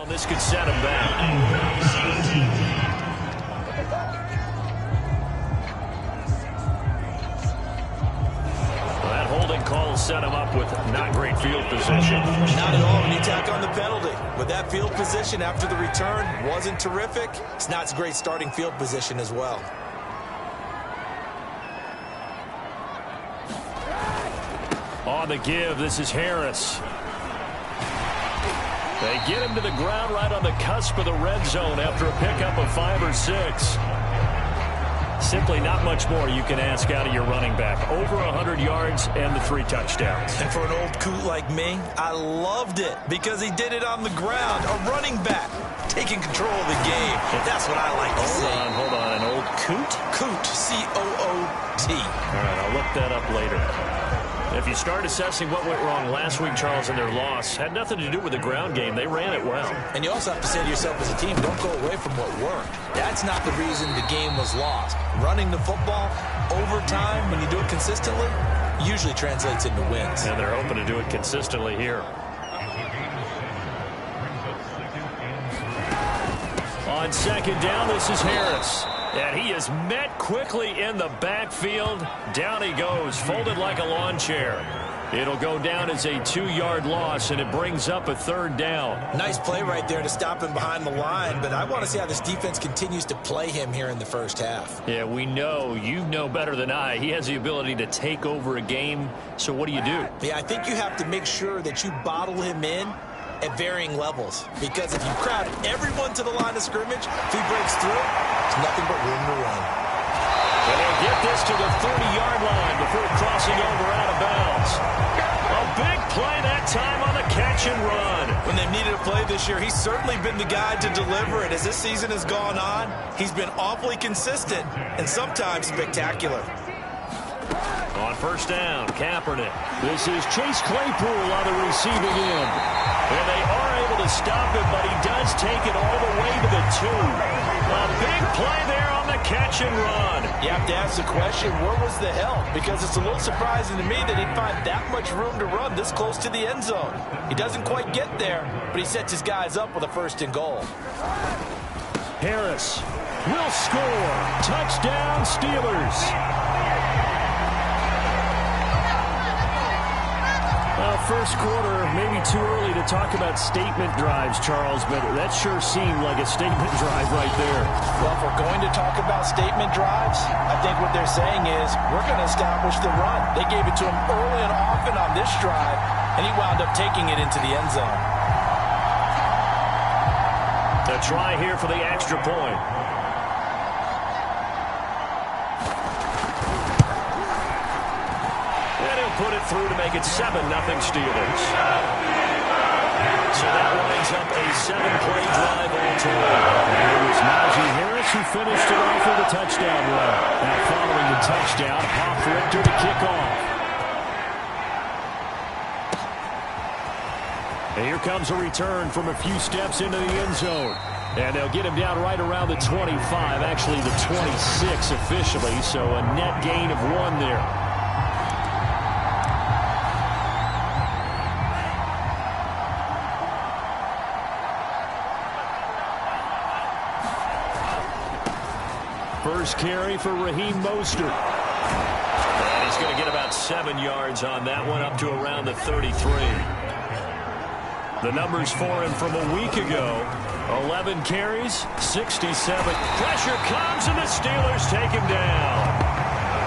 This could set him back. Well, that holding call set him up with not great field position. Not at all when you tack on the penalty. With that field position after the return wasn't terrific, it's not a great starting field position as well. On the give, this is Harris. They get him to the ground right on the cusp of the red zone after a pickup of 5 or 6. Simply not much more you can ask out of your running back. Over 100 yards and the 3 touchdowns. And for an old coot like me, I loved it because he did it on the ground. A running back taking control of the game. That's what I like to see. Hold on. An old coot? Coot, C-O-O-T. All right, I'll look that up later. If you start assessing what went wrong last week, Charles, in their loss, had nothing to do with the ground game. They ran it well. And you also have to say to yourself as a team, don't go away from what worked. That's not the reason the game was lost. Running the football over time, when you do it consistently, usually translates into wins. And they're hoping to do it consistently here. On second down, this is Harris. And he is met quickly in the backfield. Down he goes, folded like a lawn chair. It'll go down as a 2-yard loss, and it brings up a 3rd down. Nice play right there to stop him behind the line, but I want to see how this defense continues to play him here in the first half. Yeah, we know. You know better than I. He has the ability to take over a game, so what do you do? Yeah, I think you have to make sure that you bottle him in at varying levels, because if you crowd everyone to the line of scrimmage, if he breaks through, there's nothing but room to run. And they'll get this to the 30-yard line before crossing over out of bounds. A big play that time on the catch and run. When they've needed a play this year, he's certainly been the guy to deliver it. As this season has gone on, he's been awfully consistent and sometimes spectacular. On first down, Kaepernick. This is Chase Claypool on the receiving end. And they are able to stop him, but he does take it all the way to the 2. A big play there on the catch and run. You have to ask the question, where was the help? Because it's a little surprising to me that he'd find that much room to run this close to the end zone. He doesn't quite get there, but he sets his guys up with a 1st and goal. Harris will score. Touchdown, Steelers. First quarter, maybe too early to talk about statement drives, Charles, but that sure seemed like a statement drive right there. Well, if we're going to talk about statement drives, I think what they're saying is we're going to establish the run. They gave it to him early and often on this drive, and he wound up taking it into the end zone. A try here for the extra point. Put it through to make it 7-0 Steelers. So that winds up a 7-play drive all told. It was Najee Harris who finished it off with a touchdown run. Now following the touchdown, Hoff Richter to kick off. And here comes a return from a few steps into the end zone. And they'll get him down right around the 25, actually the 26 officially, so a net gain of 1 there. First carry for Raheem Mostert. And he's going to get about 7 yards on that one, up to around the 33. The numbers for him from a week ago: 11 carries, 67. Pressure comes, and the Steelers take him down.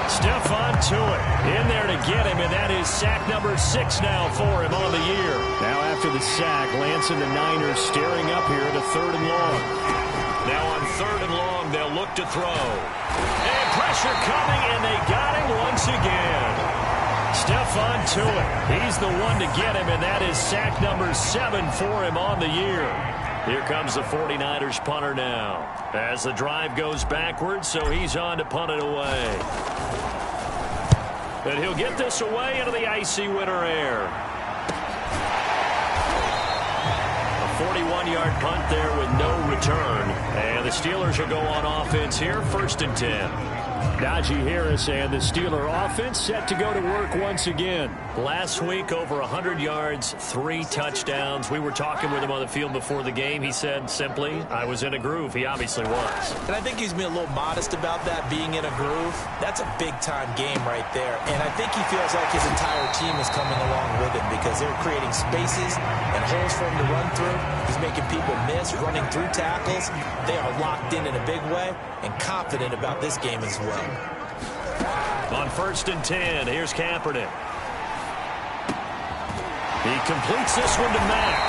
Stephon Tuitt in there to get him, and that is sack number 6 now for him on the year. Now after the sack, Lance and the Niners staring up here at a 3rd and long. Now on 3rd and long, they'll look to throw. And pressure coming, and they got him once again. Stephon Tuitt, he's the one to get him, and that is sack number 7 for him on the year. Here comes the 49ers punter now, as the drive goes backwards, so he's on to punt it away. And he'll get this away into the icy winter air. 41-yard punt there with no return. And the Steelers will go on offense here, 1st and 10. Najee Harris and the Steeler offense set to go to work once again. Last week, over 100 yards, 3 touchdowns. We were talking with him on the field before the game. He said simply, I was in a groove. He obviously was. And I think he's being a little modest about that, being in a groove. That's a big-time game right there. And I think he feels like his entire team is coming along with him because they're creating spaces and holes for him to run through. He's making people miss, running through tackles. They are locked in a big way and confident about this game as well. On 1st and 10, here's Kaepernick. He completes this one to Mack.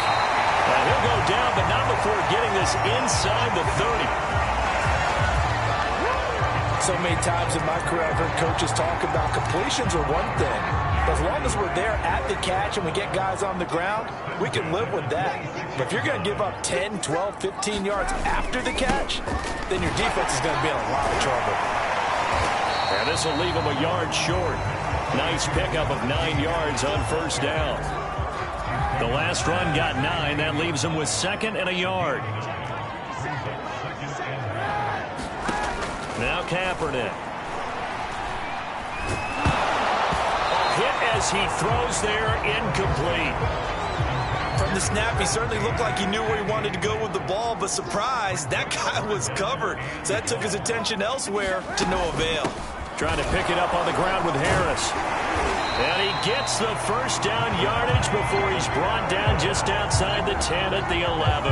And he'll go down, but not before getting this inside the 30. So many times in my career, I've heard coaches talk about completions are one thing. But as long as we're there at the catch and we get guys on the ground, we can live with that. But if you're going to give up 10, 12, 15 yards after the catch, then your defense is going to be in a lot of trouble. And this will leave him a yard short. Nice pickup of 9 yards on 1st down. The last run got 9. That leaves him with 2nd and a yard. Now Kaepernick. Hit as he throws there, incomplete. From the snap, he certainly looked like he knew where he wanted to go with the ball, but surprise, that guy was covered. So that took his attention elsewhere to no avail. Trying to pick it up on the ground with Harris. And he gets the 1st down yardage before he's brought down just outside the 10 at the 11.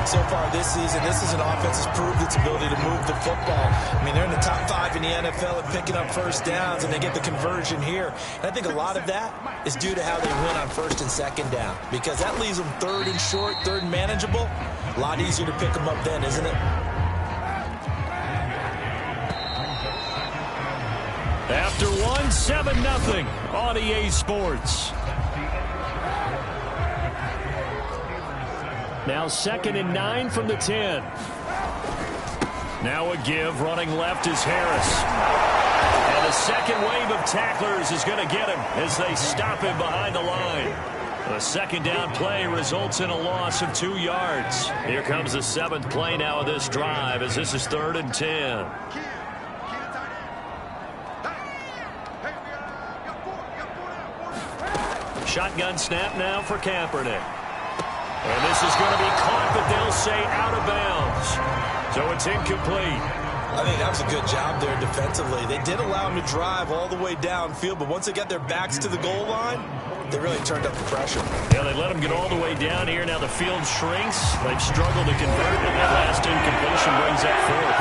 So far this season, this is an offense that's proved its ability to move the football. I mean, they're in the top 5 in the NFL at picking up 1st downs, and they get the conversion here. And I think a lot of that is due to how they win on 1st and 2nd down, because that leaves them 3rd and short, 3rd and manageable. A lot easier to pick them up then, isn't it? After 1, 7-0 on EA Sports. Now 2nd and 9 from the 10. Now a give, running left is Harris. And the second wave of tacklers is going to get him as they stop him behind the line. The 2nd down play results in a loss of 2 yards. Here comes the 7th play now of this drive as this is 3rd and 10. Shotgun snap now for Kaepernick. And this is going to be caught, but they'll say out of bounds. So it's incomplete. I think that was a good job there defensively. They did allow him to drive all the way downfield, but once they got their backs to the goal line, they really turned up the pressure. Yeah, they let him get all the way down here. Now the field shrinks. They've struggled to convert, and that last incompletion brings up 4th.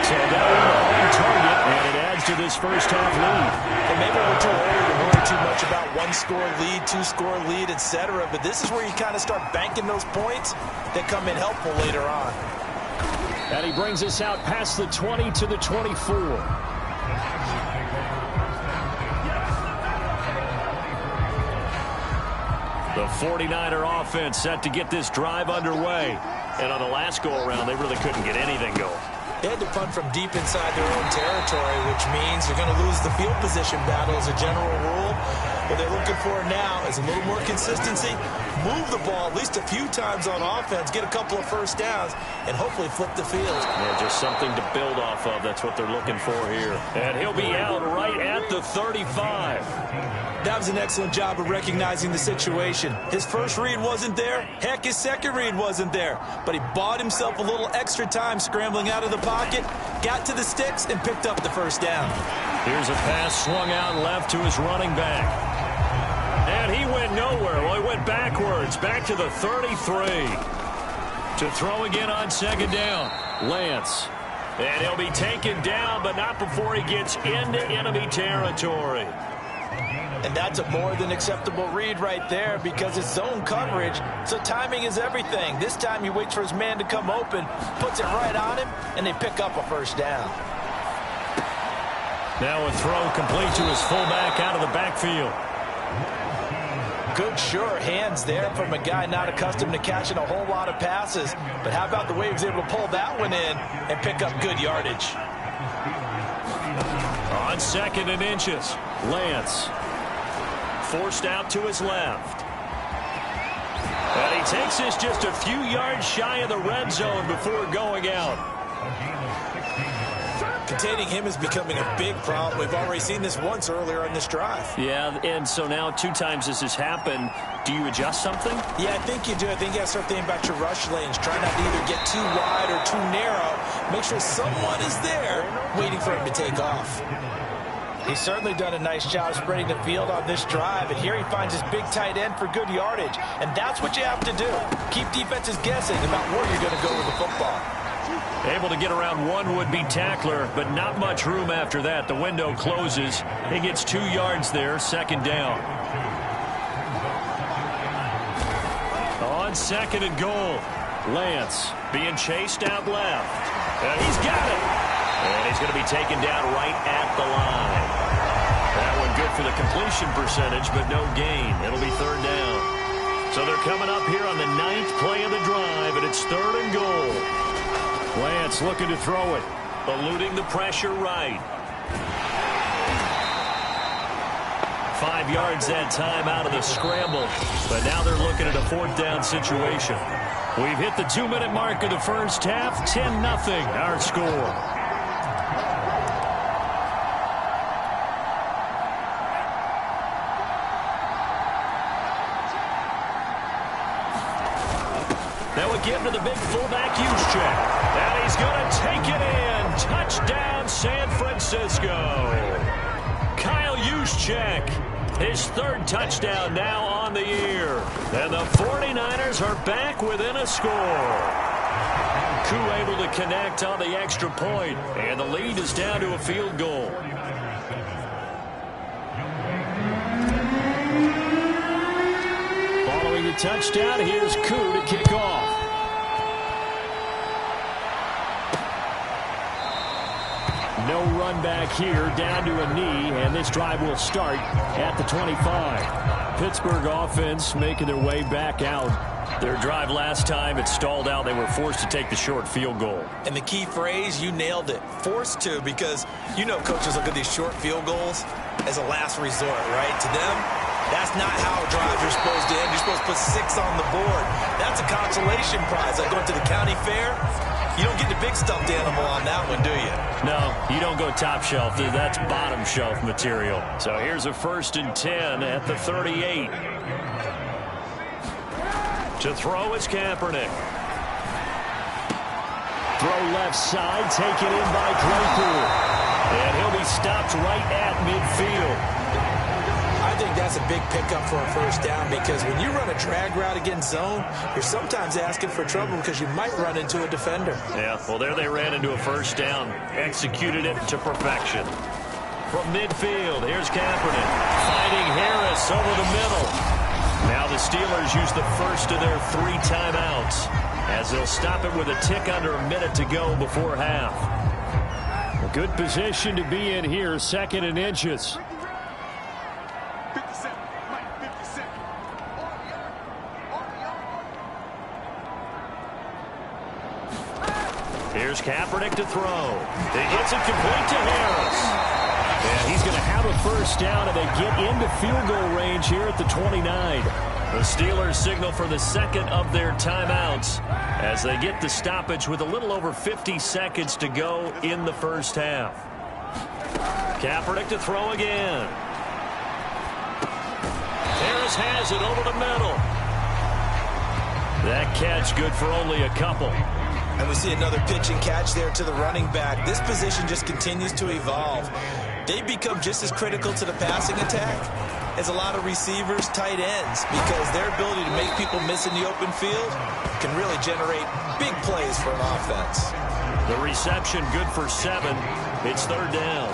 So that on target, and it adds to this 1st half lead. And maybe we're too early to worry too much about 1-score lead, 2-score lead, etc. But this is where you kind of start banking those points that come in helpful later on. And he brings us out past the 20 to the 24. The 49er offense set to get this drive underway. And on the last go-around, they really couldn't get anything going. They had to punt from deep inside their own territory, which means they're going to lose the field position battle as a general rule. What they're looking for now is a little more consistency, move the ball at least a few times on offense, get a couple of 1st downs, and hopefully flip the field. Yeah, just something to build off of. That's what they're looking for here. And he'll be out right at the 35. That was an excellent job of recognizing the situation. His first read wasn't there. Heck, his second read wasn't there. But he bought himself a little extra time scrambling out of the pocket, got to the sticks, and picked up the 1st down. Here's a pass swung out left to his running back. And he went nowhere. Well, he went backwards, back to the 33. To throw again on 2nd down, Lance. And he'll be taken down, but not before he gets into enemy territory. And that's a more than acceptable read right there because it's zone coverage, so timing is everything. This time he waits for his man to come open, puts it right on him, and they pick up a 1st down. Now a throw complete to his fullback out of the backfield. Good, sure hands there from a guy not accustomed to catching a whole lot of passes. But how about the way he was able to pull that one in and pick up good yardage? On 2nd and inches, Lance. Forced out to his left. And he takes this just a few yards shy of the red zone before going out. Containing him is becoming a big problem. We've already seen this once earlier on this drive. Yeah, and so now 2 times this has happened. Do you adjust something? Yeah, I think you do. I think you got to start thinking about your rush lanes. Try not to either get too wide or too narrow. Make sure someone is there waiting for him to take off. He's certainly done a nice job spreading the field on this drive, and here he finds his big tight end for good yardage. And that's what you have to do. Keep defenses guessing about where you're going to go with the football. Able to get around one would-be tackler, but not much room after that. The window closes. He gets 2 yards there, second down. On second and goal, Lance being chased out left. And he's got it. And he's going to be taken down right at the line. That one good for the completion percentage, but no gain. It'll be third down. So they're coming up here on the 9th play of the drive, and it's third and goal. Lance looking to throw it, eluding the pressure right. 5 yards that time out of the scramble, but now they're looking at a 4th down situation. We've hit the 2-minute mark of the first half, 10-0 our score. Now a give to the big fullback Juszczyk. And he's going to take it in. Touchdown, San Francisco. Kyle Juszczyk, his 3rd touchdown now on the year. And the 49ers are back within a score. Koo able to connect on the extra point, and the lead is down to a field goal. Following the touchdown, here's Koo to kick off. No run back here, down to a knee, and this drive will start at the 25. Pittsburgh offense making their way back out. Their drive last time, it stalled out. They were forced to take the short field goal. And the key phrase, you nailed it, forced to, because you know coaches look at these short field goals as a last resort, right? To them, that's not how drives are supposed to end. You're supposed to put 6 on the board. That's a consolation prize. Like going to the county fair, you don't get the big stuffed animal on that one, do you? No, you don't go top shelf. That's bottom shelf material. So here's a 1st and 10 at the 38. To throw is Kaepernick. Throw left side, taken in by Claypool. And he'll be stopped right at midfield. I think that's a big pickup for a 1st down, because when you run a drag route against zone, you're sometimes asking for trouble because you might run into a defender. Yeah, well, there they ran into a 1st down. Executed it to perfection. From midfield, here's Kaepernick. Fighting Harris over the middle. Now the Steelers use the first of their 3 timeouts, as they'll stop it with a tick under a minute to go before half. A good position to be in here, 2nd and inches. Here's Kaepernick to throw. He gets it complete to Harris. And he's going to have a 1st down, and they get into field goal range here at the 29. The Steelers signal for the 2nd of their timeouts as they get the stoppage with a little over 50 seconds to go in the first half. Kaepernick to throw again. Harris has it over the middle. That catch good for only a couple. And we see another pitch and catch there to the running back. This position just continues to evolve. They become just as critical to the passing attack as a lot of receivers, tight ends, because their ability to make people miss in the open field can really generate big plays for an offense. The reception good for 7. It's 3rd down.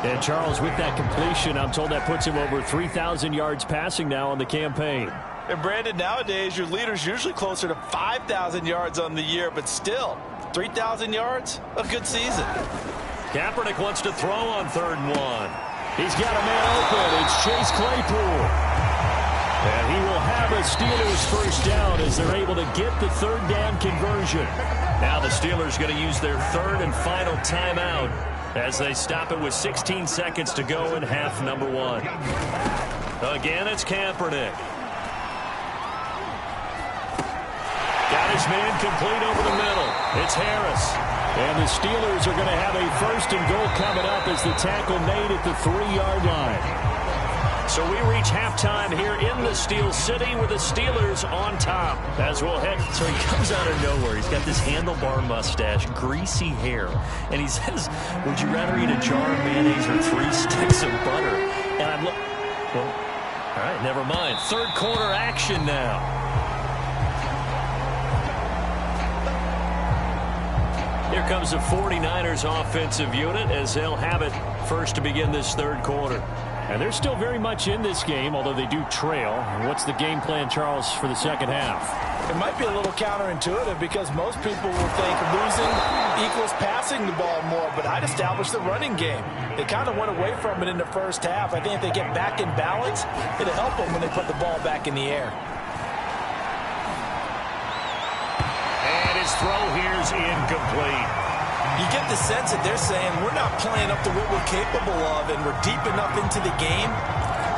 And Charles, with that completion, I'm told that puts him over 3,000 yards passing now on the campaign. And Brandon, nowadays your leader's usually closer to 5,000 yards on the year, but still, 3,000 yards, a good season. Kaepernick wants to throw on 3rd and 1. He's got a man open. It's Chase Claypool. And he will have a Steelers 1st down as they're able to get the 3rd down conversion. Now the Steelers going to use their 3rd and final timeout as they stop it with 16 seconds to go in half number 1. Again, it's Kaepernick. Got his man complete over the middle. It's Harris. And the Steelers are going to have a 1st and goal coming up as the tackle made at the 3-yard line. So we reach halftime here in the Steel City with the Steelers on top. As we'll head. So he comes out of nowhere. He's got this handlebar mustache, greasy hair. And he says, would you rather eat a jar of mayonnaise or 3 sticks of butter? And I'm like, well, all right, never mind. 3rd quarter action now. Here comes the 49ers offensive unit as they'll have it first to begin this 3rd quarter. And they're still very much in this game, although they do trail. What's the game plan, Charles, for the 2nd half? It might be a little counterintuitive because most people will think losing equals passing the ball more, but I'd establish the running game. They kind of went away from it in the 1st half. I think if they get back in balance, it'll help them when they put the ball back in the air. And his throw here's incomplete. You get the sense that they're saying we're not playing up to what we're capable of, and we're deep enough into the game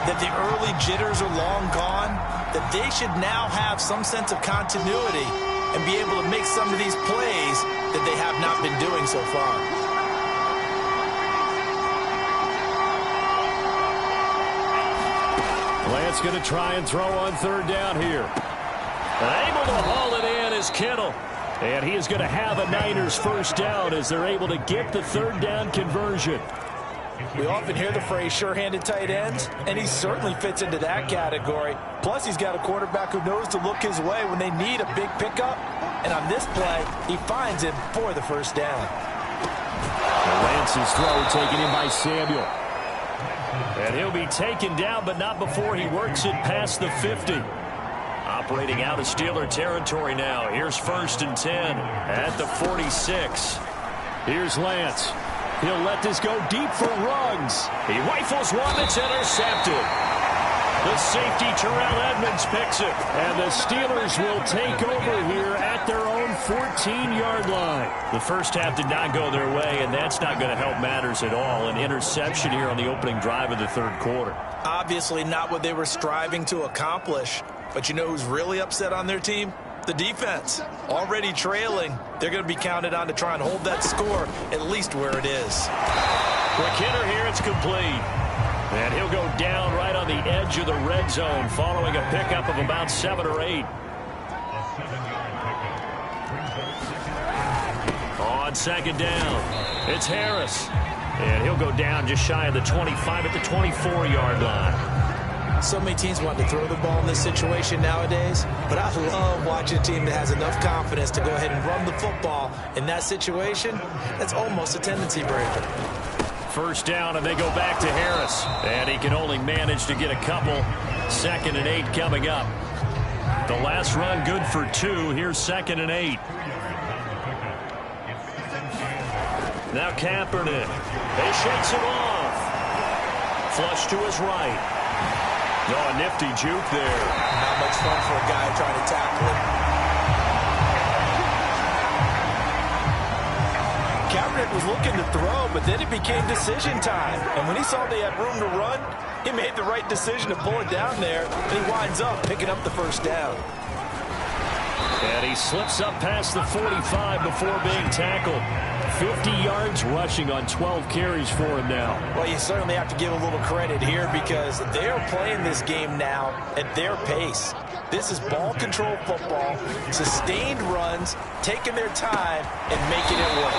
that the early jitters are long gone, that they should now have some sense of continuity and be able to make some of these plays that they have not been doing so far. Lance going to try and throw on 3rd down here. Able to haul it in is Kittle. And he is going to have a Niners 1st down as they're able to get the 3rd down conversion. We often hear the phrase sure-handed tight ends, and he certainly fits into that category. Plus, he's got a quarterback who knows to look his way when they need a big pickup. And on this play, he finds him for the 1st down. Lance's throw taken in by Samuel. And he'll be taken down, but not before he works it past the 50. Operating out of Steeler territory now. Here's 1st and 10 at the 46. Here's Lance. He'll let this go deep for Ruggs. He rifles one that's intercepted. The safety, Terrell Edmonds, picks it. And the Steelers will take over here at their own 14-yard line. The 1st half did not go their way, and that's not going to help matters at all. An interception here on the opening drive of the 3rd quarter. Obviously not what they were striving to accomplish. But you know who's really upset on their team? The defense. Already trailing. They're going to be counted on to try and hold that score at least where it is. For Kidder here, it's complete. And he'll go down right on the edge of the red zone following a pickup of about 7 or 8. On 2nd down, it's Harris. And he'll go down just shy of the 25 at the 24-yard line. So many teams want to throw the ball in this situation nowadays, but I love watching a team that has enough confidence to go ahead and run the football in that situation. That's almost a tendency breaker. 1st down, and they go back to Harris. And he can only manage to get a couple. 2nd and 8 coming up. The last run good for 2. Here's 2nd and 8. Now Kaepernick. He shakes it off. Flush to his right. Oh, a nifty juke there. Not much fun for a guy trying to tackle it. Kaepernick was looking to throw, but then it became decision time. And when he saw they had room to run, he made the right decision to pull it down there, and he winds up picking up the 1st down. And he slips up past the 45 before being tackled. 50 yards rushing on 12 carries for him now. Well, you certainly have to give a little credit here because they're playing this game now at their pace. This is ball control football, sustained runs, taking their time and making it work.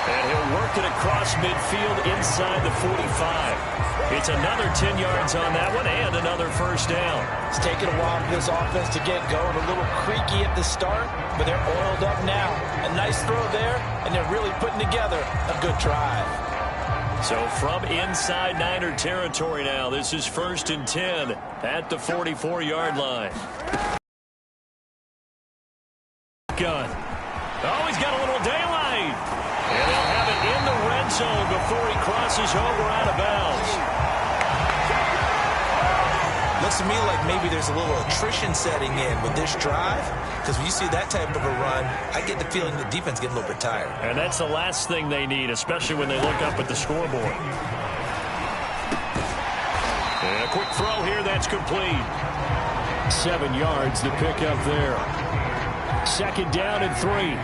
And he'll work it across midfield inside the 45. It's another 10 yards on that one and another 1st down. It's taken a while for this offense to get going. A little creaky at the start, but they're oiled up now. A nice throw there, and they're really putting together a good drive. So from inside Niner territory now, this is 1st and 10 at the 44-yard line. Gun. Oh, he's got a little daylight. And they'll have it in the red zone before he crosses over out of bounds. Looks to me like maybe there's a little attrition setting in with this drive, because when you see that type of a run, I get the feeling the defense getting a little bit tired. And that's the last thing they need, especially when they look up at the scoreboard. And a quick throw here, that's complete. 7 yards to pick up there. 2nd down and 3.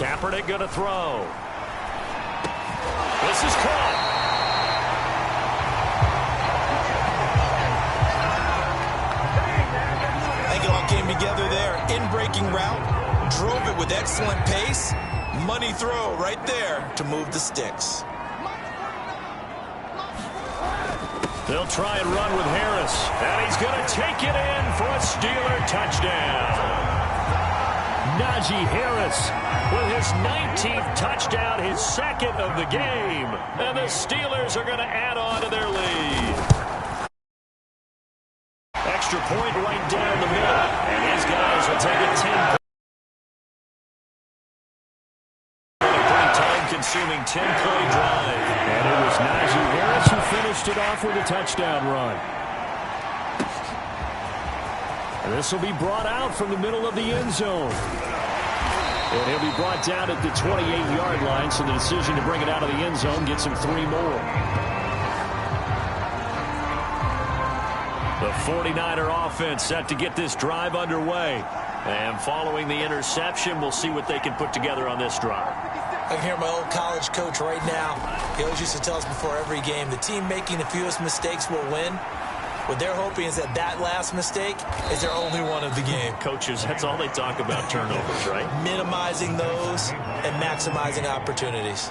Kaepernick going to throw. This is caught. I think it all came together there. In-breaking route, drove it with excellent pace. Money throw right there to move the sticks. They'll try and run with Harris. And he's going to take it in for a Steeler touchdown. Najee Harris with his 19th touchdown, his second of the game. And the Steelers are going to add on to their lead. Extra point right down the middle. And his guys will take a 10-point. Consuming 10-play drive. And it was Najee Harris who finished it off with a touchdown run. And this will be brought out from the middle of the end zone. And he'll be brought down at the 28-yard line, so the decision to bring it out of the end zone gets him 3 more. The 49er offense set to get this drive underway. And following the interception, we'll see what they can put together on this drive. I can hear my old college coach right now. He always used to tell us before every game, the team making the fewest mistakes will win. What they're hoping is that that last mistake is their only one of the game. Coaches, that's all they talk about, turnovers, right? Minimizing those and maximizing opportunities.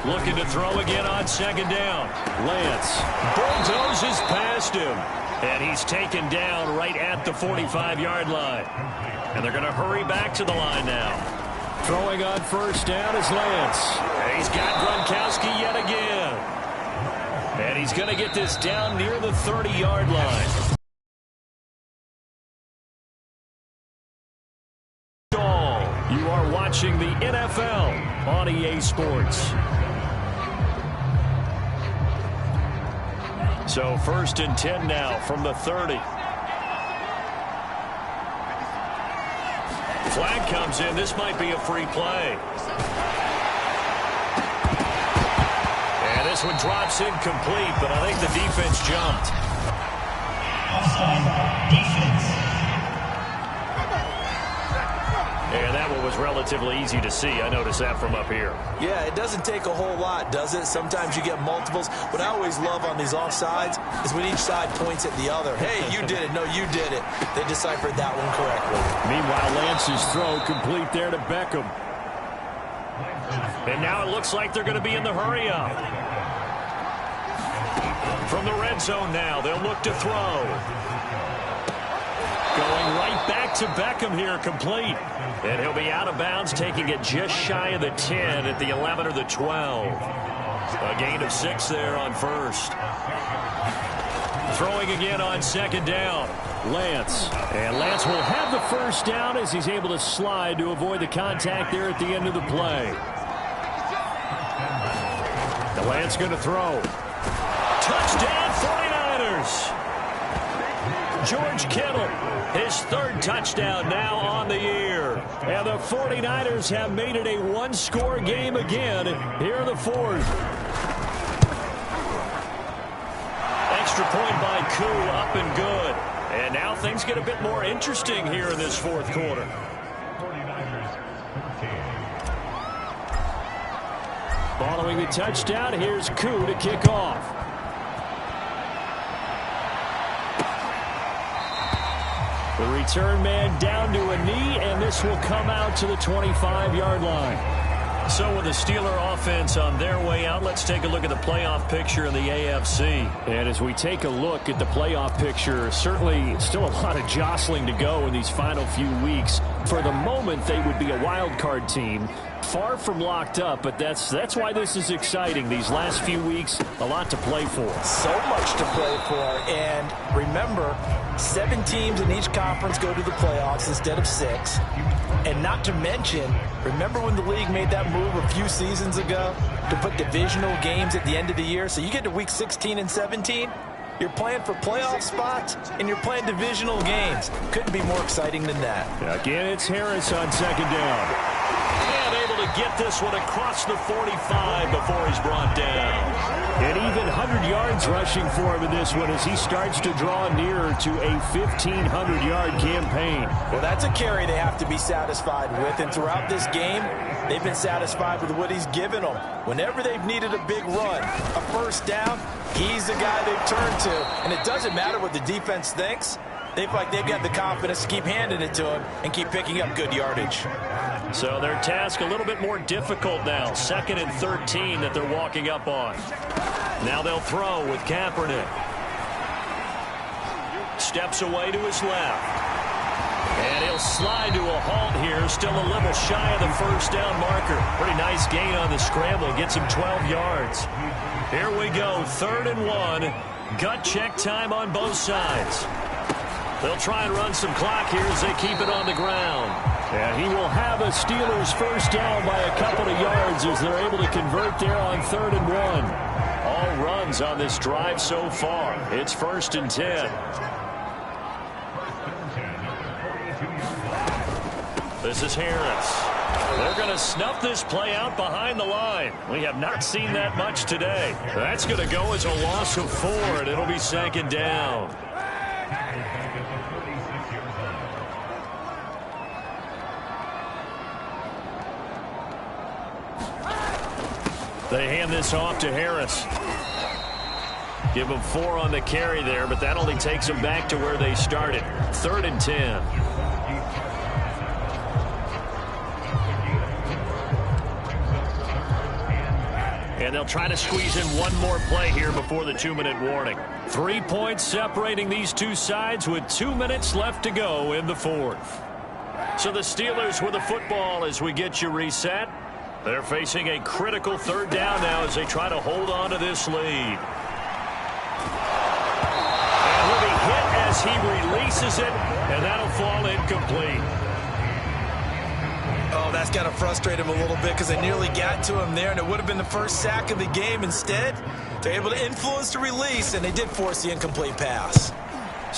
Looking to throw again on second down. Lance bulldozes past him. And he's taken down right at the 45-yard line. And they're going to hurry back to the line now. Throwing on first down is Lance. And he's got Gronkowski yet again. And he's going to get this down near the 30-yard line. You are watching the NFL on EA Sports. So 1st and 10 now from the 30. Flag comes in. This might be a free play. And this one drops incomplete, but I think the defense jumped. Offside defense. And that one was relatively easy to see. I noticed that from up here. Yeah, it doesn't take a whole lot, does it? Sometimes you get multiples. What I always love on these offsides is when each side points at the other. Hey, you did it. No, you did it. They deciphered that one correctly. Meanwhile, Lance's throw complete there to Beckham. And now it looks like they're going to be in the hurry-up. From the red zone now, they'll look to throw. Going right back to Beckham here, complete. And he'll be out of bounds, taking it just shy of the 10 at the 11 or the 12. A gain of 6 there on first. Throwing again on second down. Lance. And Lance will have the first down as he's able to slide to avoid the contact there at the end of the play. The Lance going to throw. Touchdown 49ers. George Kittle, his 3rd touchdown now on the year. And the 49ers have made it a one-score game again here in the 4th. Extra point by Koo, up and good. And now things get a bit more interesting here in this 4th quarter. Following the touchdown, here's Koo to kick off. The return man down to a knee, and this will come out to the 25-yard line. So with the Steeler offense on their way out, let's take a look at the playoff picture in the AFC. And as we take a look at the playoff picture, certainly still a lot of jostling to go in these final few weeks. For the moment, they would be a wild card team. Far from locked up, but that's why this is exciting. These last few weeks, a lot to play for. So much to play for. And remember, 7 teams in each conference go to the playoffs instead of 6. And not to mention, remember when the league made that move a few seasons ago to put divisional games at the end of the year? So you get to week 16 and 17, you're playing for playoff spots, and you're playing divisional games. Couldn't be more exciting than that. Again, it's Harris on second down. And able to get this one across the 45 before he's brought down. An even 100 yards rushing for him in this one as he starts to draw nearer to a 1,500-yard campaign. Well, that's a carry they have to be satisfied with, and throughout this game, they've been satisfied with what he's given them. Whenever they've needed a big run, a first down, he's the guy they've turned to. And it doesn't matter what the defense thinks. They feel like they've got the confidence to keep handing it to him and keep picking up good yardage. So their task a little bit more difficult now. 2nd and 13 that they're walking up on. Now they'll throw with Kaepernick. Steps away to his left. And he'll slide to a halt here. Still a little shy of the first down marker. Pretty nice gain on the scramble. Gets him 12 yards. Here we go. 3rd and 1. Gut check time on both sides. They'll try and run some clock here as they keep it on the ground. And he will have a Steelers first down by a couple of yards as they're able to convert there on 3rd and 1. All runs on this drive so far. It's 1st and 10. This is Harris. They're going to snuff this play out behind the line. We have not seen that much today. That's going to go as a loss of 4, and it'll be 2nd down. They hand this off to Harris. Give them 4 on the carry there, but that only takes them back to where they started. 3rd and 10. And they'll try to squeeze in one more play here before the 2-minute warning. 3 points separating these two sides with 2 minutes left to go in the 4th. So the Steelers with the football as we get you reset. They're facing a critical 3rd down now as they try to hold on to this lead. And he'll be hit as he releases it, and that'll fall incomplete. Oh, that's got to frustrate him a little bit because they nearly got to him there, and it would have been the first sack of the game. Instead, they're able to influence the release, and they did force the incomplete pass.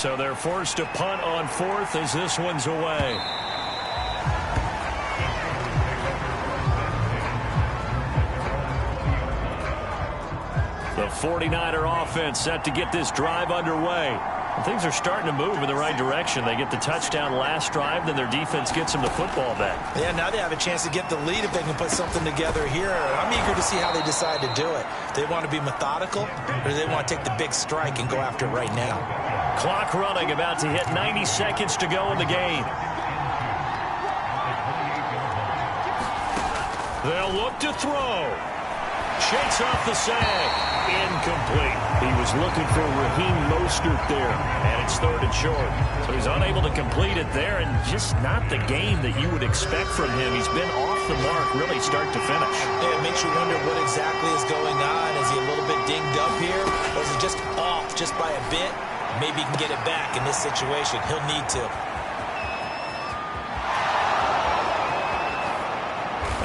So they're forced to punt on 4th as this one's away. The 49er offense set to get this drive underway. And things are starting to move in the right direction. They get the touchdown last drive, then their defense gets them the football back. Yeah, now they have a chance to get the lead if they can put something together here. I'm eager to see how they decide to do it. Do they want to be methodical, or do they want to take the big strike and go after it right now? Clock running, about to hit 90 seconds to go in the game. They'll look to throw. Shakes off the sag. Incomplete. He was looking for Raheem Mostert there, and it's 3rd and short. So he's unable to complete it there, and just not the game that you would expect from him. He's been off the mark really start to finish. Yeah, it makes you wonder what exactly is going on. Is he a little bit dinged up here, or is he just off just by a bit? Maybe he can get it back in this situation. He'll need to.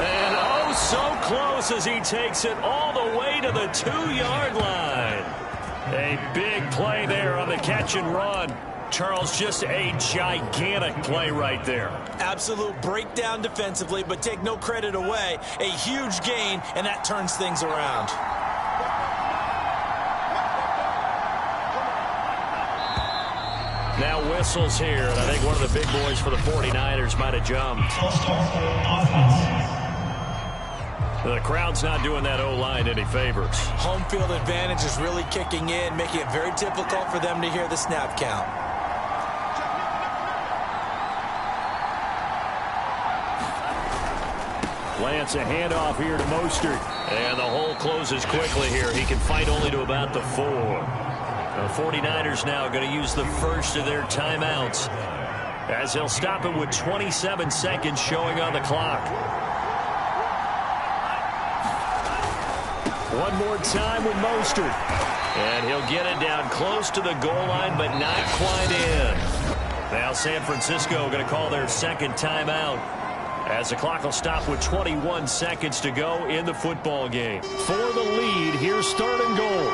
And oh, so close as he takes it all the way to the 2-yard line. A big play there on the catch and run. Charles, just a gigantic play right there. Absolute breakdown defensively, but take no credit away. A huge gain, and that turns things around. Now whistles here, and I think one of the big boys for the 49ers might have jumped. The crowd's not doing that O-line any favors. Home field advantage is really kicking in, making it very difficult for them to hear the snap count. Lance, a handoff here to Mostert. And the hole closes quickly here. He can fight only to about the 4. The 49ers now going to use the first of their timeouts as they'll stop it with 27 seconds showing on the clock. One more time with Mostert. And he'll get it down close to the goal line, but not quite in. Now San Francisco going to call their second timeout as the clock will stop with 21 seconds to go in the football game. For the lead, here's 3rd and goal.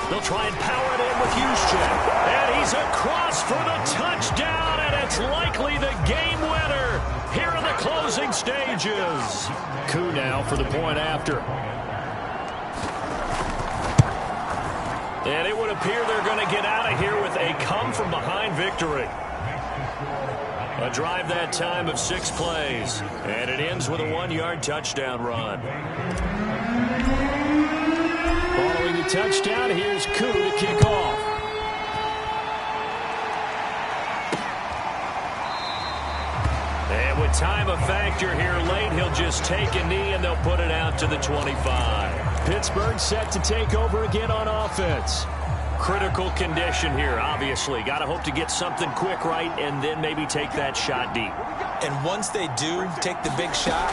They'll try and power it in with Juszczyk. And he's across for the touchdown, and it's it's likely the game winner here in the closing stages. Coup now for the point after. And it would appear they're going to get out of here with a come-from-behind victory. A drive that time of 6 plays, and it ends with a 1-yard touchdown run. Following the touchdown, here's Coup to kick off. And with time a factor here late, he'll just take a knee and they'll put it out to the 25. Pittsburgh set to take over again on offense. Critical condition here, obviously. Got to hope to get something quick right and then maybe take that shot deep. And once they do take the big shot,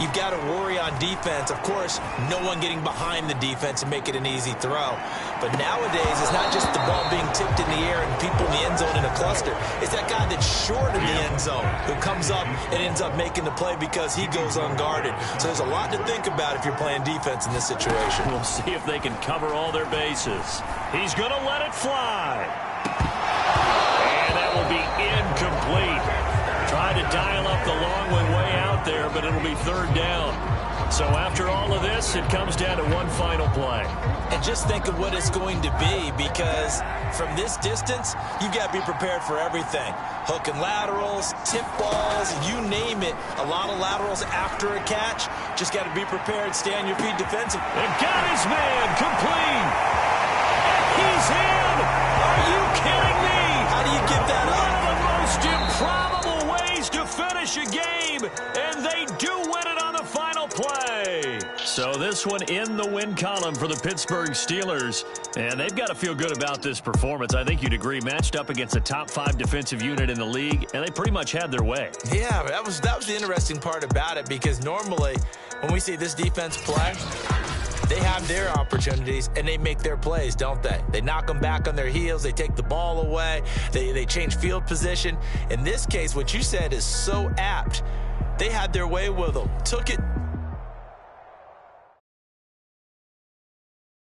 you've got to worry on defense. Of course, no one getting behind the defense and make it an easy throw. But nowadays, it's not just the ball being tipped in the air and people in the end zone in a cluster. It's that guy that's short of the end zone who comes up and ends up making the play because he goes unguarded. So there's a lot to think about if you're playing defense in this situation. We'll see if they can cover all their bases. He's going to let it fly. And that will be incomplete. Tried to dial up the long one way out there, but it'll be 3rd down. So after all of this, it comes down to one final play. And just think of what it's going to be, because from this distance, you've got to be prepared for everything. Hook and laterals, tip balls, you name it. A lot of laterals after a catch. Just got to be prepared, stay on your feet defensively. And got his man, complete. And he's in. Are you kidding me? How do you get that One up? of the most improbable ways to finish a game, and they do win it on the final play. So this one in the win column for the Pittsburgh Steelers, and they've got to feel good about this performance. I think you'd agree, matched up against a top 5 defensive unit in the league, and they pretty much had their way. Yeah, that was the interesting part about it, because normally when we see this defense play, they have their opportunities and they make their plays, don't they? They knock them back on their heels. They take the ball away. They change field position. In this case, what you said is so apt. They had their way with them, took it